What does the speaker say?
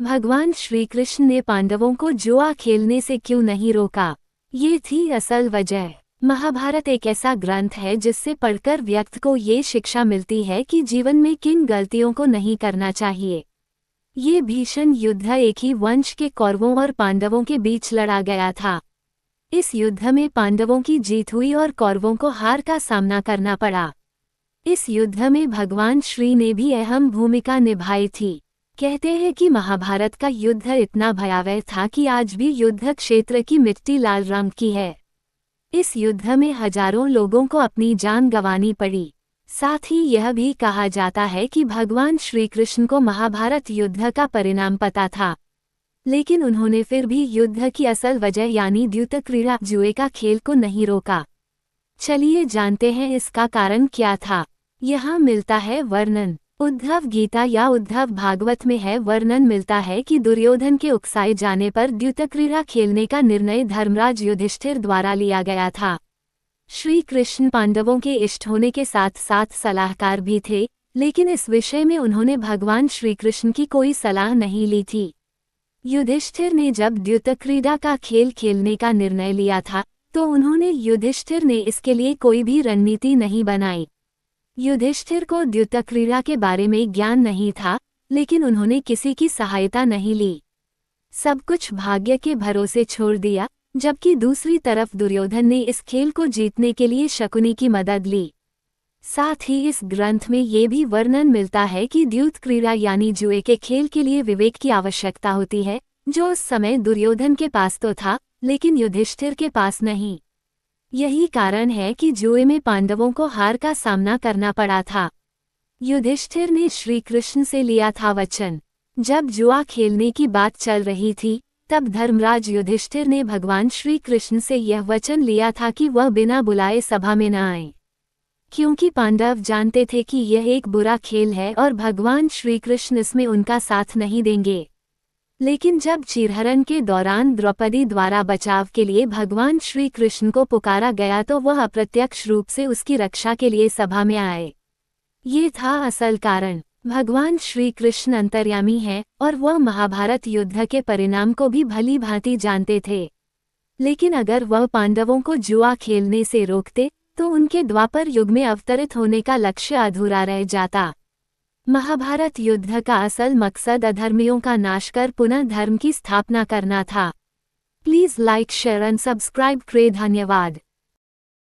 भगवान श्री कृष्ण ने पांडवों को जुआ खेलने से क्यों नहीं रोका? ये थी असल वजह। महाभारत एक ऐसा ग्रंथ है जिससे पढ़कर व्यक्ति को ये शिक्षा मिलती है कि जीवन में किन गलतियों को नहीं करना चाहिए। ये भीषण युद्ध एक ही वंश के कौरवों और पांडवों के बीच लड़ा गया था। इस युद्ध में पांडवों की जीत हुई और कौरवों को हार का सामना करना पड़ा। इस युद्ध में भगवान श्री ने भी अहम भूमिका निभाई थी। कहते हैं कि महाभारत का युद्ध इतना भयावह था कि आज भी युद्ध क्षेत्र की मिट्टी लाल रंग की है। इस युद्ध में हजारों लोगों को अपनी जान गंवानी पड़ी। साथ ही यह भी कहा जाता है कि भगवान श्री कृष्ण को महाभारत युद्ध का परिणाम पता था, लेकिन उन्होंने फिर भी युद्ध की असल वजह यानी द्यूत क्रीड़ा जुए का खेल को नहीं रोका। चलिए जानते हैं इसका कारण क्या था। यहाँ मिलता है वर्णन। उद्धव गीता या उद्धव भागवत में है वर्णन मिलता है कि दुर्योधन के उकसाए जाने पर द्यूत क्रीड़ा खेलने का निर्णय धर्मराज युधिष्ठिर द्वारा लिया गया था। श्री कृष्ण पांडवों के इष्ट होने के साथ साथ सलाहकार भी थे, लेकिन इस विषय में उन्होंने भगवान श्री कृष्ण की कोई सलाह नहीं ली थी। युधिष्ठिर ने जब द्यूत क्रीड़ा का खेल खेलने का निर्णय लिया था तो युधिष्ठिर ने इसके लिए कोई भी रणनीति नहीं बनाई। युधिष्ठिर को द्यूत क्रीड़ा के बारे में ज्ञान नहीं था, लेकिन उन्होंने किसी की सहायता नहीं ली। सब कुछ भाग्य के भरोसे छोड़ दिया, जबकि दूसरी तरफ दुर्योधन ने इस खेल को जीतने के लिए शकुनी की मदद ली। साथ ही इस ग्रंथ में ये भी वर्णन मिलता है कि द्यूत क्रीड़ा यानी जुए के खेल के लिए विवेक की आवश्यकता होती है, जो उस समय दुर्योधन के पास तो था, लेकिन युधिष्ठिर के पास नहीं। यही कारण है कि जुए में पांडवों को हार का सामना करना पड़ा था। युधिष्ठिर ने श्री कृष्ण से लिया था वचन। जब जुआ खेलने की बात चल रही थी, तब धर्मराज युधिष्ठिर ने भगवान श्री कृष्ण से यह वचन लिया था कि वह बिना बुलाए सभा में न आए, क्योंकि पांडव जानते थे कि यह एक बुरा खेल है और भगवान श्री कृष्ण इसमें उनका साथ नहीं देंगे। लेकिन जब चीरहरण के दौरान द्रौपदी द्वारा बचाव के लिए भगवान श्री कृष्ण को पुकारा गया तो वह अप्रत्यक्ष रूप से उसकी रक्षा के लिए सभा में आए। ये था असल कारण। भगवान श्री कृष्ण अंतर्यामी हैं और वह महाभारत युद्ध के परिणाम को भी भली भांति जानते थे। लेकिन अगर वह पांडवों को जुआ खेलने से रोकते तो उनके द्वापर युग में अवतरित होने का लक्ष्य अधूरा रह जाता। महाभारत युद्ध का असल मकसद अधर्मियों का नाश कर पुनः धर्म की स्थापना करना था। Please like share and subscribe करें। धन्यवाद।